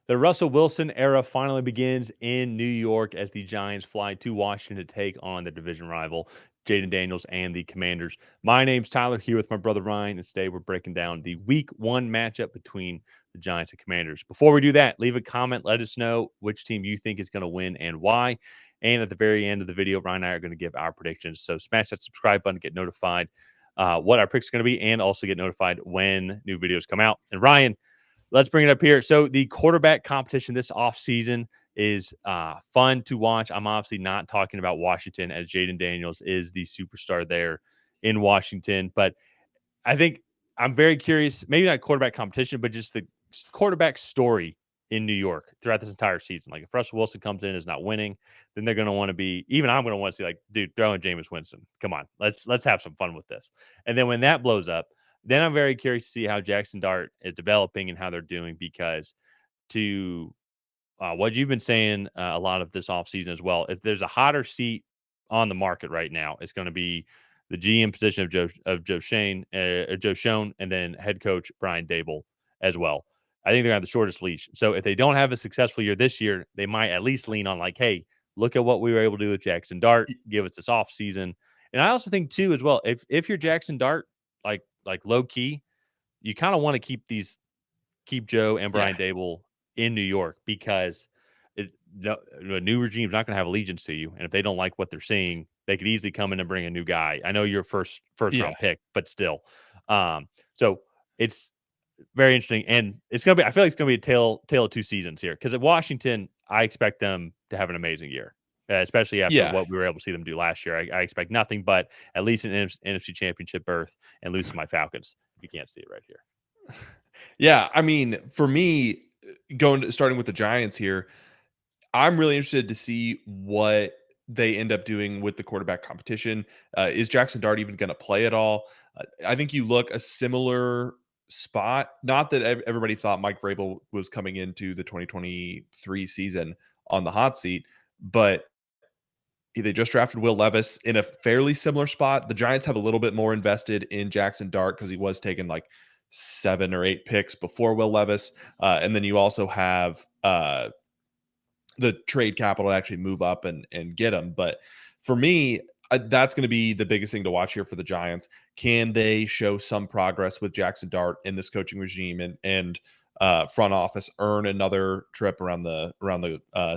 The Russell Wilson era finally begins in New York as the Giants fly to Washington to take on the division rival, Jaden Daniels and the Commanders. My name's Tyler, here with my brother Ryan, and today we're breaking down the Week 1 matchup between the Giants and Commanders. Before we do that, leave a comment. Let us know which team you think is going to win and why. And at the very end of the video, Ryan and I are going to give our predictions. So smash that subscribe button to get notified what our picks are going to be and also get notified when new videos come out. And Ryan, let's bring it up here. So the quarterback competition this offseason is fun to watch. I'm obviously not talking about Washington, as Jaden Daniels is the superstar there in Washington. But I think I'm very curious, maybe not quarterback competition, but just the quarterback story in New York throughout this entire season. Like if Russell Wilson comes in and is not winning, then they're going to want to be, even I'm going to want to see like, dude, throw in Jameis Winston. Come on, let's have some fun with this. And then when that blows up, then I'm very curious to see how Jackson Dart is developing and how they're doing because to what you've been saying a lot of this offseason as well, if there's a hotter seat on the market right now, it's going to be the GM position of Joe Schoen, and then head coach Brian Dable as well. I think they're on the shortest leash. So if they don't have a successful year this year, they might at least lean on like, hey, look at what we were able to do with Jackson Dart. Give us this offseason. And I also think too as well, if you're Jackson Dart, like low key, you kind of want to keep Joe and Yeah. Brian Dable in New York because a new regime is not going to have allegiance to you, and if they don't like what they're seeing, they could easily come in and bring a new guy. I know you're first Yeah. round pick, but still, so it's very interesting, and it's gonna be. I feel like it's gonna be a tale of two seasons here because at Washington, I expect them to have an amazing year. Especially after Yeah. what we were able to see them do last year, I expect nothing but at least an NFC Championship berth and lose to my Falcons. If you can't see it right here. Yeah. I mean, for me, starting with the Giants here, I'm really interested to see what they end up doing with the quarterback competition. Is Jackson Dart even going to play at all? I think you look a similar spot. Not that everybody thought Mike Vrabel was coming into the 2023 season on the hot seat, but they just drafted Will Levis in a fairly similar spot. The Giants have a little bit more invested in Jackson Dart because he was taken like 7 or 8 picks before Will Levis. And then you also have the trade capital to actually move up and get him. But for me, that's going to be the biggest thing to watch here for the Giants. Can they show some progress with Jackson Dart in this coaching regime and front office earn another trip around the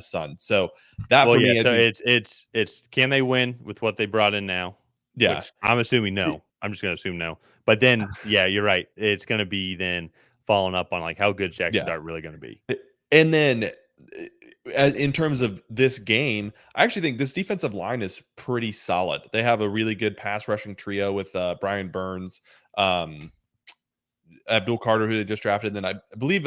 sun? So that Well, for yeah, me, I so think, it's can they win with what they brought in now? yeah. Which I'm assuming no. I'm just gonna assume no. But then, yeah, you're right. It's gonna be then following up on like how good Jackson Yeah. Dart really gonna be. And then in terms of this game, I actually think this defensive line is pretty solid. They have a really good pass rushing trio with Brian Burns, um, Abdul Carter, who they just drafted. And then I believe,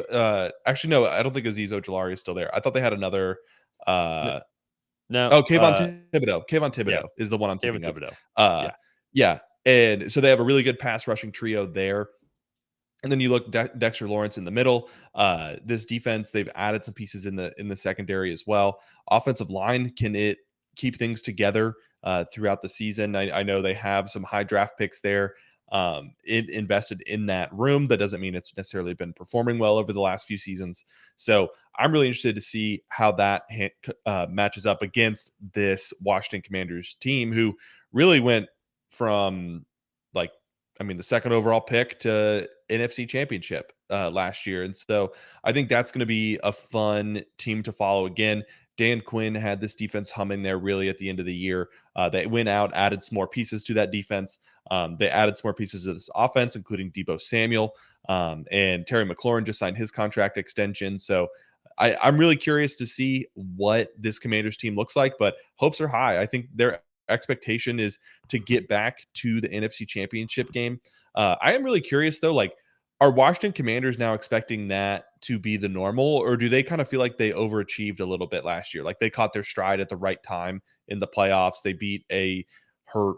actually, no, I don't think Aziz Ojolari is still there. I thought they had another. N Uh, no, oh, Kayvon Thibodeau. Kayvon yeah, Thibodeau is the one I'm Kevin thinking of. Thibodeau. Uh, Yeah. yeah. And so they have a really good pass rushing trio there. And then you look Dexter Lawrence in the middle. This defense, they've added some pieces in the secondary as well. Offensive line, can it keep things together throughout the season? I know they have some high draft picks there. It invested in that room. That doesn't mean it's necessarily been performing well over the last few seasons. So I'm really interested to see how that matches up against this Washington Commanders team, who really went from like the second overall pick to NFC Championship last year. And so I think that's going to be a fun team to follow again. Dan Quinn had this defense humming there really at the end of the year. They went out, added some more pieces to that defense. They added some more pieces of this offense, including Debo Samuel. And Terry McLaurin just signed his contract extension. So I'm really curious to see what this Commanders team looks like, but hopes are high. I think their expectation is to get back to the NFC Championship game. I am really curious though, like, are Washington Commanders now expecting that to be the normal, or do they kind of feel like they overachieved a little bit last year? Like they caught their stride at the right time in the playoffs. They beat a hurt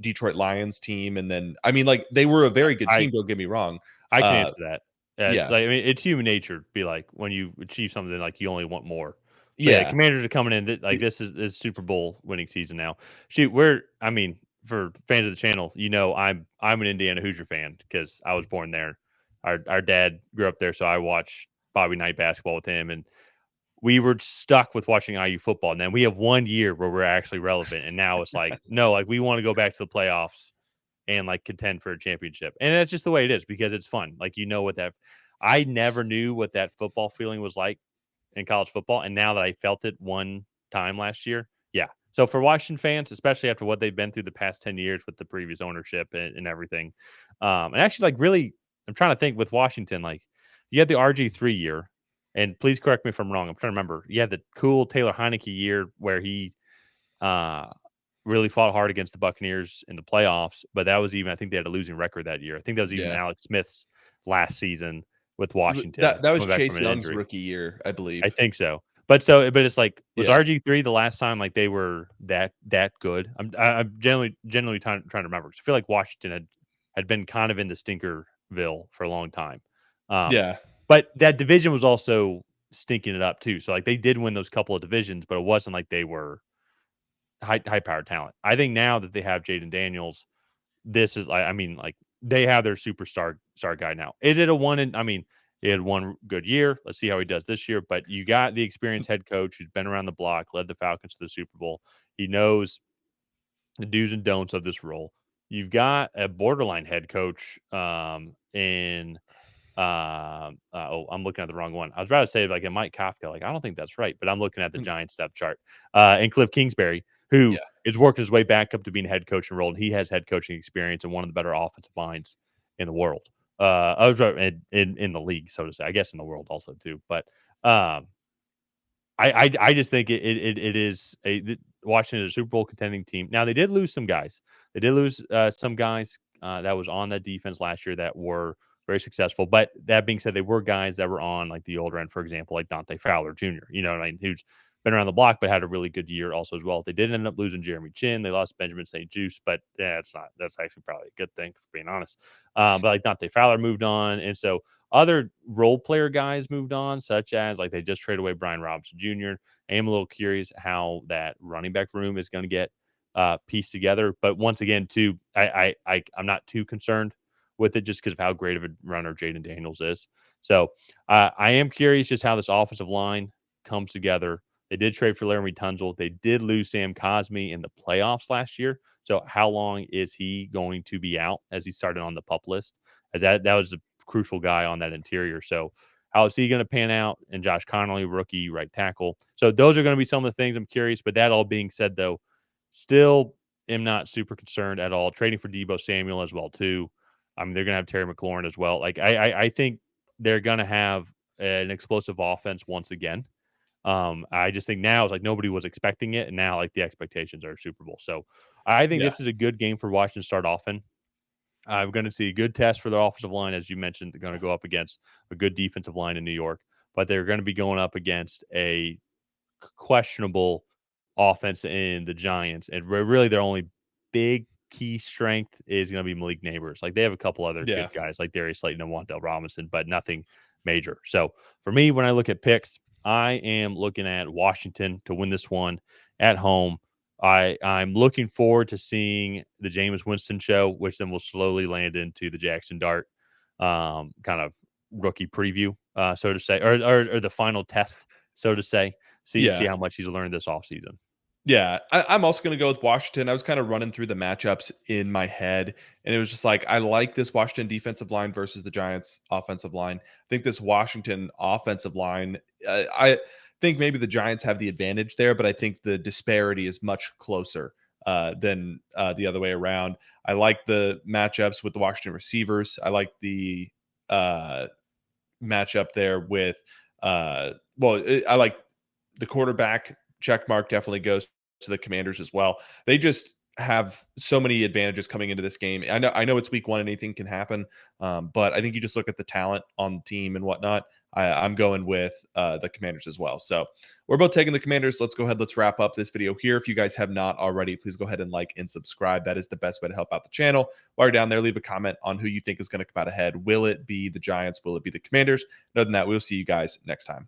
Detroit Lions team, and then like they were a very good I team. Don't get me wrong. I can Uh, answer that. yeah, Like, I mean, it's human nature to be like, when you achieve something, like, you only want more. So, yeah, yeah, Commanders are coming in, like, this is Super Bowl winning season now. Shoot, I mean, for fans of the channel, I'm an Indiana Hoosier fan because I was born there. Our dad grew up there, so I watch Bobby Knight basketball with him, and we were stuck with watching IU football. And then we have 1 year where we're actually relevant, and now it's like, no, like we want to go back to the playoffs and like contend for a championship. And that's just the way it is because it's fun. Like what that I never knew what that football feeling was like in college football, and now that I felt it one time last year, yeah. So for Washington fans, especially after what they've been through the past 10 years with the previous ownership and everything, and actually like really, I'm trying to think with Washington, like you had the RG3 year, and please correct me if I'm wrong. I'm trying to remember. You had the cool Taylor Heineke year where he uh, really fought hard against the Buccaneers in the playoffs, but that was even I think they had a losing record that year. I think that was even Yeah. Alex Smith's last season with Washington That was coming back from Chase an Young's injury. rookie year, I I believe. think so. But it's like was Yeah. RG3 the last time like they were that good? I'm generally trying to remember 'cause I feel like Washington had been kind of in the Stinkerville for a long time. Um, Yeah. but that division was also stinking it up too. So like they did win those couple of divisions, but it wasn't like they were high powered talent. I think now that they have Jaden Daniels, this is like I mean like they have their star guy now. Is it a one? I mean, he had one good year. Let's see how he does this year. But you got the experienced head coach who's been around the block, led the Falcons to the Super Bowl. He knows the do's and don'ts of this role. You've got a borderline head coach in I'm looking at the wrong one. I was about to say like a Mike Kafka. Like I don't think that's right, but I'm looking at the Mm, Giants depth chart. And Cliff Kingsbury, who yeah. is working his way back up to being head coach and role, and he has head coaching experience and one of the better offensive minds in the world. I was right in the league, so to say. I guess in the world also too. But um, I just think it is Washington is a Super Bowl contending team. Now they did lose some guys. They did lose some guys that was on that defense last year that were very successful. But that being said, they were guys that were on like the older end, for example, like Dante Fowler Jr. You know what I mean? Who's been around the block but had a really good year also as well. They did end up losing Jeremy Chin. They lost Benjamin St. Juice, but yeah, that's actually probably a good thing for being honest. But like Dante Fowler moved on, and so other role player guys moved on, such as like they just traded away Brian Robinson Jr. I am a little curious how that running back room is going to get pieced together. But once again, too, I'm not too concerned with it just because of how great of a runner Jaden Daniels is. So I am curious just how this offensive line comes together. They did trade for Laramie Tunzel. They did lose Sam Cosmi in the playoffs last year. So how long is he going to be out as he started on the pup list? As that was a crucial guy on that interior. So how is he going to pan out? And Josh Connolly, rookie right tackle. So those are going to be some of the things I'm curious. But that all being said, though, still am not super concerned at all. Trading for Debo Samuel as well too. I mean, they're going to have Terry McLaurin as well. Like I think they're going to have an explosive offense once again. I just think now it's like nobody was expecting it, and now like the expectations are Super Bowl. So I think Yeah. this is a good game for Washington to start off in. I'm going to see a good test for their offensive line, as you mentioned. They're going to go up against a good defensive line in New York, but they're going to be going up against a questionable offense in the Giants, and really their only big key strength is going to be Malik Neighbors. Like they have a couple other Yeah. good guys like Darius Slayton and Wandell Robinson, but nothing major. So for me, when I look at picks, I am looking at Washington to win this one at home. I'm looking forward to seeing the Jameis Winston show, which then will slowly land into the Jackson Dart kind of rookie preview, so to say, or the final test, so to say. See Yeah. how much he's learned this offseason. Yeah, I'm also going to go with Washington. I was kind of running through the matchups in my head, and it was just like I like this Washington defensive line versus the Giants offensive line. I think this Washington offensive line, I think maybe the Giants have the advantage there, but I think the disparity is much closer than the other way around. I like the matchups with the Washington receivers. I like the uh, matchup there with, I like the quarterback check mark definitely goes to the Commanders as well. They just have so many advantages coming into this game. I know it's week one and anything can happen, but I think you just look at the talent on the team and whatnot. I'm going with the Commanders as well. So we're both taking the Commanders. Let's go ahead. Let's wrap up this video here. If you guys have not already, please go ahead and like and subscribe. That is the best way to help out the channel. While you're down there, leave a comment on who you think is going to come out ahead. Will it be the Giants? Will it be the Commanders? Other than that, we'll see you guys next time.